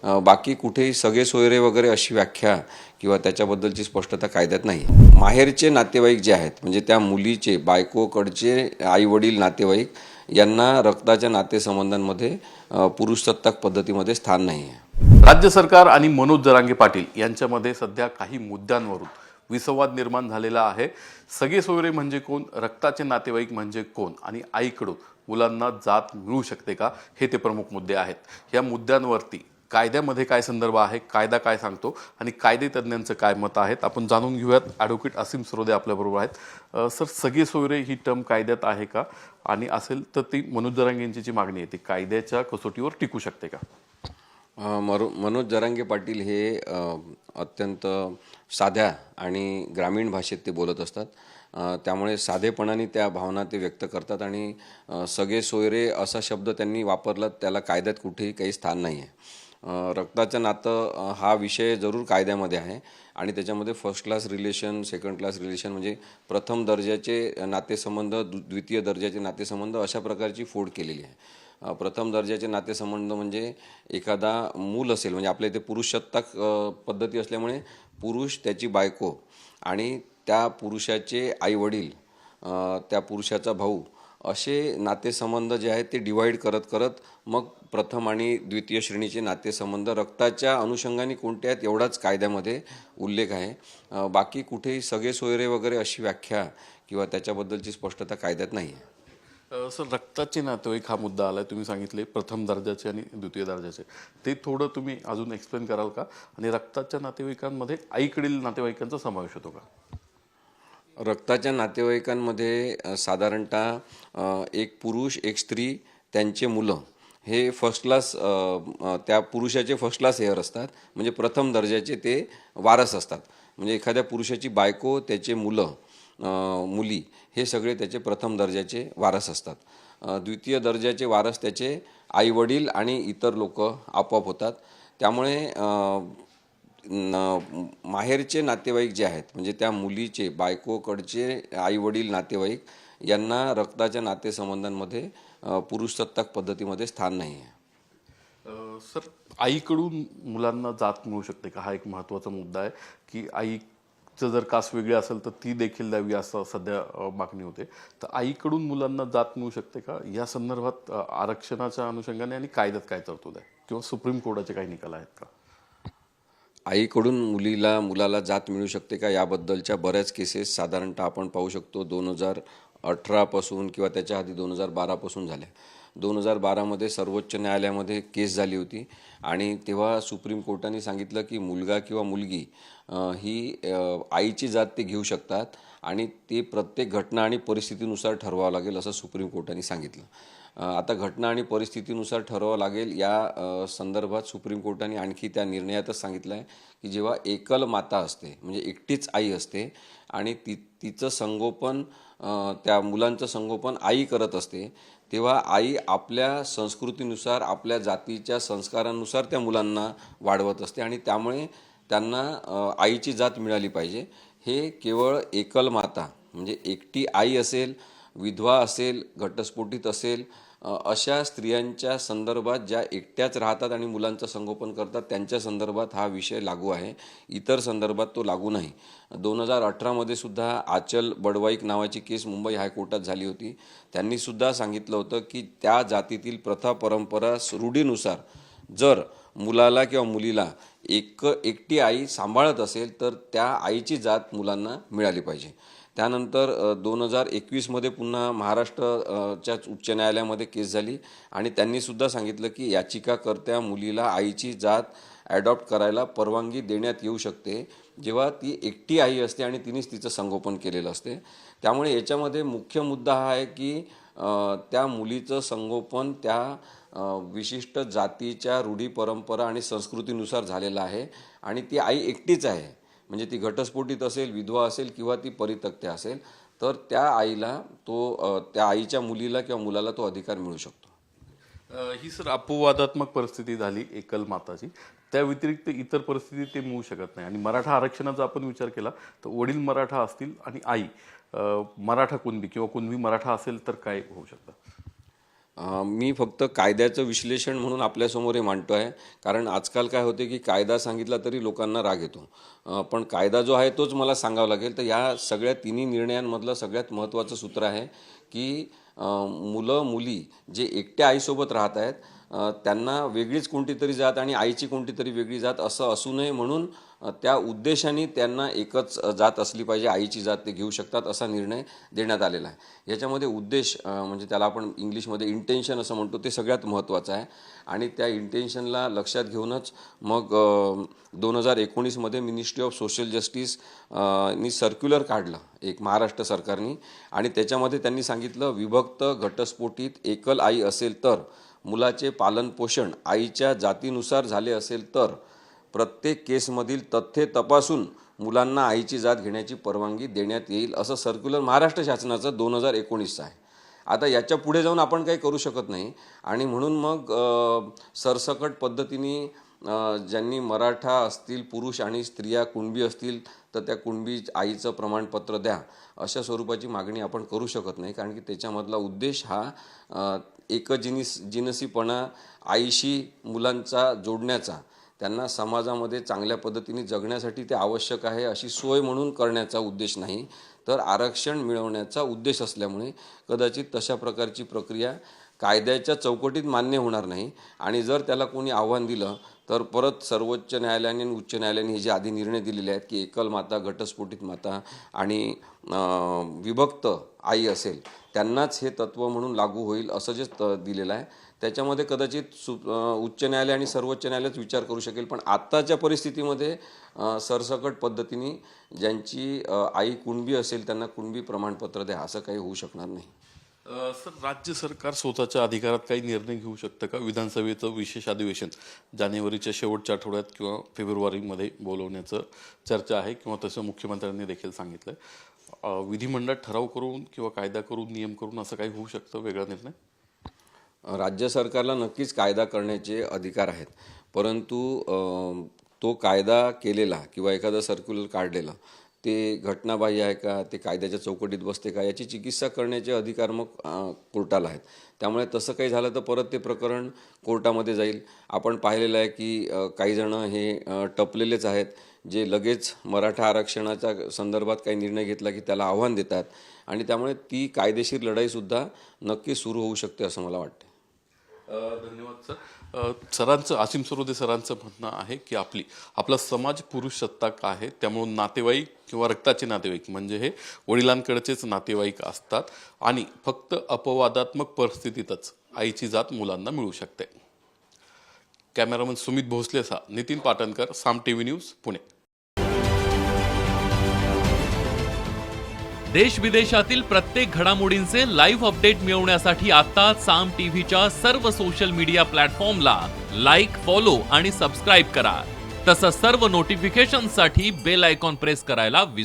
बाकी कुठेही सगळे सोयरे वगैरे अशी व्याख्या किंवा त्याच्याबद्दलची स्पष्टता कायद्यात नाही. माहेरचे नातेवाईक जे आहेत म्हणजे त्या मुलीचे बायकोकडचे आई-वडील नातेवाईक यांना रक्ताच्या नातेसंबंधांमध्ये पुरुषसत्ताक पद्धतीमध्ये स्थान नाही आहे. राज्य सरकार आणि मनोज जरांगे पाटील यांच्यामध्ये सध्या काही मुद्द्यांवरून विसंवाद निर्माण झालेला आहे. सगळे सोयरे म्हणजे कोण, रक्ताचे नातेवाईक म्हणजे कोण आणि आईकडून मुलांना जात मिळू शकते का, हे ते प्रमुख मुद्दे आहेत. या मुद्द्यांवरती कायद्यामध्ये काय संदर्भ आहे, कायदा काय सांगतो आणि कायदे तज्ज्ञांचं काय मत आहेत आपण जाणून घेऊयात. ॲडव्होकेट असीम सरोदे आपल्याबरोबर आहेत. सर, सगळे सोयरे ही टर्म कायद्यात आहे का, आणि असेल तर ती मनोज जरांगे यांची जी मागणी आहे ती कायद्याच्या कसोटीवर टिकू शकते का? मनोज जरांगे पाटील हे अत्यंत साध्या आणि ग्रामीण भाषेत ते बोलत असतात. त्यामुळे साधेपणाने त्या भावना ते व्यक्त करतात आणि सगळे सोयरे असा शब्द त्यांनी वापरला, त्याला कायद्यात कुठेही काही स्थान नाही आहे. रक्ताचं नातं हा विषय जरूर कायद्यामध्ये आहे आणि त्याच्यामध्ये first class relation, second class relation म्हणजे प्रथम दर्जाचे नातेसंबंध, द्वितीय दर्जाचे नातेसंबंध अशा प्रकारची फोड केलेली आहे. प्रथम दर्जाचे नातेसंबंध म्हणजे एखादा मूल असेल, म्हणजे आपल्या इथे पुरुषसत्ताक पद्धती असल्यामुळे पुरुष, त्याची बायको आणि त्या पुरुषाचे आईवडील, त्या पुरुषाचा भाऊ, असे नातेसंबंध जे आहेत ते डिवाईड करत करत मग प्रथम आणि द्वितीय श्रेणीचे नातेसंबंध रक्ताच्या अनुषंगाने कोणते आहेत एवढाच कायद्यामध्ये उल्लेख आहे. बाकी कुठेही सगळे सोयरे वगैरे अशी व्याख्या किंवा त्याच्याबद्दलची स्पष्टता कायद्यात नाही आहे. सर, रक्ताचे नातेवाईक हा मुद्दा आला, तुम्ही सांगितले प्रथम दर्जाचे आणि द्वितीय दर्जाचे, ते थोडं तुम्ही अजून एक्सप्लेन कराल का? आणि रक्ताच्या नातेवाईकांमध्ये आईकडील नातेवाईकांचा समावेश होतो का? रक्ताच्या नातेवाईकांमध्ये साधारणतः एक पुरुष, एक स्त्री, त्यांचे मुलं हे फर्स्ट क्लास, त्या पुरुषाचे फर्स्ट क्लास हेअर असतात, म्हणजे प्रथम दर्जाचे ते वारस असतात. म्हणजे एखाद्या पुरुषाची बायको, त्याचे मुलं, मुली हे सगळे त्याचे प्रथम दर्जाचे वारस असतात. द्वितीय दर्जाचे वारस त्याचे आईवडील आणि इतर लोक आपोआप होतात. त्यामुळे माहेरचे नातेवाईक जे आहेत म्हणजे त्या मुलीचे बायकोकडचे आईवडील नातेवाईक यांना रक्ताच्या नातेसंबंधांमध्ये पुरुषसत्ताक पद्धतीमध्ये स्थान नाही आहे. सर, आईकडून मुलांना जात मिळू शकते का, हा एक महत्त्वाचा मुद्दा आहे की आईचं जर कास्ट वेगळी असेल तर ती देखील द्यावी असं सध्या मागणी होते. तर आईकडून मुलांना जात मिळू शकते का, या संदर्भात आरक्षणाच्या अनुषंगाने आणि कायद्यात काय तरतूद आहे किंवा सुप्रीम कोर्टाचे काही निकाल आहेत का? आईकडून मुलाला जात मिळू शकते का याबद्दलच्या बऱ्याच केसेस साधारणतः आपण पाहू शकतो 2018 किंवा त्याच्या आधी 2012 झाल्या. 2012 सर्वोच्च न्यायालयामध्ये केस झाली होती आणि तेव्हा सुप्रीम कोर्टाने सांगितलं की मुलगा किंवा मुलगी ही आईची जात ते घेऊ शकतात आणि ते प्रत्येक घटना आणि परिस्थितीनुसार ठरवावं लागेल असं सुप्रीम कोर्टाने सांगितलं. आता घटना आणि परिस्थितीनुसार ठरवावं लागेल या संदर्भात सुप्रीम कोर्टाने आणखी त्या निर्णयातच सांगितलं आहे की जेव्हा एकल माता असते म्हणजे एकटीच आई असते आणि तिचं संगोपन, त्या मुलांचं संगोपन आई करत असते, तेव्हा आई आपल्या संस्कृतीनुसार, आपल्या जातीच्या संस्कारांनुसार त्या मुलांना वाढवत असते आणि त्यामुळे त्यांना आईची जात मिळाली पाहिजे. हे केवळ एकल माता म्हणजे एकटी आई असेल, विधवा असेल, घटस्फोटित असेल, अशा स्त्रियांच्या संदर्भात ज्या एकट्याच राहतात आणि मुलांचं संगोपन करतात त्यांच्या संदर्भात हा विषय लागू आहे. इतर संदर्भात तो लागू नाही. 2018 सुद्धा आचल बडवाईक नावाची केस मुंबई हायकोर्टात झाली होती. त्यांनी सुद्धा सांगितलं होतं की त्या जातीतील प्रथा, परंपरा, रूढीनुसार जर मुलाला किंवा मुलीला एकटी आई सांभाळत असेल तर त्या आईची जात मुलांना मिळाली पाहिजे. त्यानंतर 2021 पुन्हा महाराष्ट्राच्याच उच्च न्यायालयामध्ये केस झाली आणि त्यांनीसुद्धा सांगितलं की याचिकाकर्त्या मुलीला आईची जात ॲडॉप्ट करायला परवानगी देण्यात येऊ शकते जेव्हा ती एकटी आई असते आणि तिनेच तिचं संगोपन केलेलं असते. त्यामुळे याच्यामध्ये मुख्य मुद्दा हा आहे की त्या मुलीचं संगोपन त्या विशिष्ट जातीच्या रूढी, परंपरा आणि संस्कृतीनुसार झालेलं आहे आणि ती आई एकटीच आहे. म्हणजे ती घटस्फोटित असेल, विधवा असेल किंवा ती परित्यक्त्या असेल तर त्या आईला त्या आईच्या मुलीला किंवा मुलाला तो अधिकार मिळू शकतो. ही सर अपवादात्मक परिस्थिती झाली एकल माताची, त्या व्यतिरिक्त इतर परिस्थिती ते मिळू शकत नाही. आणि मराठा आरक्षणाचा आपण विचार केला तर वडील मराठा असतील आणि आई मराठा कुणबी किंवा कुणबी मराठा असेल तर काय होऊ शकतं? मी फक्त कायद्याचं विश्लेषण म्हणून आपल्यासमोर हे मांडतो आहे, कारण आजकाल काय होते की कायदा सांगितला तरी लोकांना राग येतो, पण कायदा जो आहे तोच मला सांगावा लागेल. तर या सगळ्या तिन्ही निर्णयांमधलं सगळ्यात महत्त्वाचं सूत्र आहे की मुलं मुली जे एकट्या आईसोबत राहत आहेत त्यांना वेगळीच कोणती तरी जात आणि आईची कोणती तरी वेगळी जात असं असू नये, म्हणून त्या उद्देशाने त्यांना एकच जात असली पाहिजे, आईची जात ते घेऊ शकतात असा निर्णय देण्यात आलेला आहे. याच्यामध्ये उद्देश म्हणजे त्याला आपण इंग्लिशमध्ये इंटेन्शन असं म्हणतो, ते सगळ्यात महत्त्वाचं आहे. आणि त्या इंटेन्शनला लक्षात घेऊनच मग 2019मध्ये मिनिस्ट्री ऑफ सोशल जस्टिस नी सर्क्युलर काढलं एक महाराष्ट्र सरकारनी, आणि त्याच्यामध्ये त्यांनी सांगितलं विभक्त घटस्फोटीत एकल आई असेल तर, मुलाचे पालनपोषण आईच्या जातीनुसार झाले असेल तर, प्रत्येक केसमधील तथ्ये तपासून मुलांना आईची जात घेण्याची परवानगी देण्यात येईल असं सर्क्युलर महाराष्ट्र शासनाचं 2019चं आहे. आता याच्या पुढे जाऊन आपण काही करू शकत नाही, आणि म्हणून मग सरसकट पद्धतीने ज्यांनी मराठा असतील पुरुष आणि स्त्रिया कुणबी असतील तर त्या कुणबी आईचं प्रमाणपत्र द्या अशा स्वरूपाची मागणी आपण करू शकत नाही, कारण की त्याच्यामधला उद्देश हा जिनसीपणा आईशी मुलांचा जोडण्याचा, त्यांना समाजामध्ये चांगल्या पद्धतीने जगण्यासाठी ते आवश्यक आहे अशी सोय म्हणून करण्याचा उद्देश नाही, तर आरक्षण मिळवण्याचा उद्देश असल्यामुळे कदाचित तशा प्रकारची प्रक्रिया कायद्याच्या चौकटीत मान्य होणार नाही. आणि जर त्याला कोणी आव्हान दिलं तर परत सर्वोच्च न्यायालयाने आणि उच्च न्यायालयाने हे जे आधी निर्णय दिलेले आहेत की एकल माता, घटस्फोटित माता आणि विभक्त आई असेल त्यांनाच हे तत्त्व म्हणून लागू होईल असं जे दिलेलं आहे, त्याच्यामध्ये कदाचित उच्च न्यायालय आणि सर्वोच्च न्यायालयाच विचार करू शकेल. पण आत्ताच्या परिस्थितीमध्ये सरसकट पद्धतीने ज्यांची आई कुणबी असेल त्यांना कुणबी प्रमाणपत्र द्या असं काही होऊ शकणार नाही. सर, राज्य सरकार स्वतःच्या अधिकारात काही निर्णय घेऊ शकतं का? विधानसभेचं विशेष अधिवेशन जानेवारीच्या शेवटच्या आठवड्यात किंवा फेब्रुवारीमध्ये बोलवण्याचं चर्चा आहे, किंवा तसं मुख्यमंत्र्यांनी देखील सांगितलं. विधिमंडळात ठराव करून किंवा कायदा करून, नियम करून असं काही होऊ शकतं वेगळा निर्णय? राज्य सरकारला नक्कीच कायदा करण्याचे अधिकार आहेत, परंतु तो कायदा केलेला किंवा एखादा सर्क्युलर काढलेला ते घटनाबाह्य आहे का, ते कायद्याच्या चौकटीत बसते का, याची चिकित्सा करण्याचे अधिकार मग कोर्टाला आहेत. त्यामुळे तसं काही झालं तर परत ते प्रकरण कोर्टामध्ये जाईल. आपण पाहिलेलं आहे की काही जण हे टपलेलेच आहेत जे लगेच मराठा आरक्षणाच्या संदर्भात काही निर्णय घेतला की त्याला आव्हान देतात, आणि त्यामुळे ती कायदेशीर लढाईसुद्धा नक्की सुरू होऊ शकते असं मला वाटतं. धन्यवाद सर. सरांचं, आसिम सरोदे सरांचं म्हणणं आहे की आपला समाज पुरुष सत्ताक आहे, त्यामुळे नातेवाईक किंवा रक्ताचे नातेवाईक म्हणजे हे वडिलांकडचेच नातेवाईक असतात, आणि फक्त अपवादात्मक परिस्थितीतच आईची जात मुलांना मिळू शकते. कॅमेरामन सुमित भोसलेसह नितीन पाटणकर, साम टीव्ही न्यूज, पुणे. देश विदेशातील प्रत्येक घडामोडींचे लाईव्ह अपडेट मिळवण्यासाठी आता साम टीव्हीच्या सर्व सोशल मीडिया प्लॅटफॉर्मला लाईक, फॉलो आणि सबस्क्राईब करा. तसंच सर्व नोटिफिकेशनसाठी बेल आयकॉन प्रेस करायला विसरू